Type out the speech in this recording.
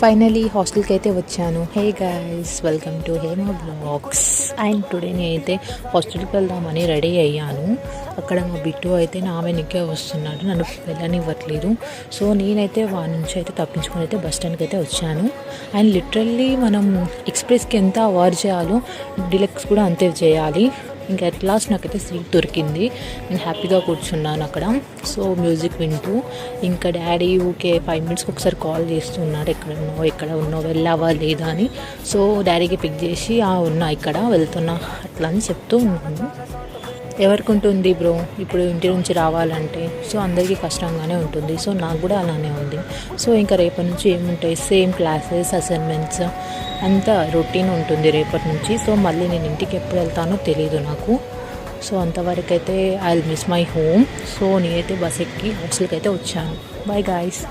Finally హాస్టల్కి అయితే వచ్చాను. Hey guys, welcome to Hema blogs. And today నేనైతే హాస్టల్కి వెళ్దామని రెడీ అయ్యాను. అక్కడ మా బిట్టు అయితే నా వెనక్కే వస్తున్నాడు, నన్ను వెళ్ళనివ్వట్లేదు. సో నేనైతే వాడి నుంచి అయితే తప్పించుకొని అయితే బస్ స్టాండ్కి అయితే వచ్చాను. అండ్ లిటరల్లీ మనం ఎక్స్ప్రెస్కి ఎంత అవాయిడ్ చేయాలో డిలక్స్ కూడా అంతే చేయాలి. ఇంకా అట్ లాస్ట్ నాకైతే సీట్ దొరికింది. నేను హ్యాపీగా కూర్చున్నాను అక్కడ. సో మ్యూజిక్ వింటూ ఇంకా డాడీ ఊకే 5 మినిట్స్కి ఒకసారి కాల్ చేస్తున్నాడు, ఎక్కడ ఉన్నావు వెళ్ళావా లేదా అని. సో డాడీకి పిక్ చేసి ఉన్నా ఇక్కడ వెళ్తున్నా అట్లా అని చెప్తూ ఉన్నాను. ఎవరికి ఉంటుంది బ్రో ఇప్పుడు ఇంటి నుంచి రావాలంటే, సో అందరికీ కష్టంగానే ఉంటుంది. సో నాకు కూడా అలానే ఉంది. సో ఇంకా రేపటి నుంచి ఏముంటాయి, సేమ్ క్లాసెస్, అసైన్మెంట్స్, అంతా రొటీన్ ఉంటుంది రేపటి నుంచి. సో మళ్ళీ నేను ఇంటికి ఎప్పుడు వెళ్తానో తెలియదు నాకు. సో అంతవరకు అయితే I will miss my home. So నేనైతే బస్ ఎక్కి హాస్టల్కి అయితే వచ్చాను. Bye guys.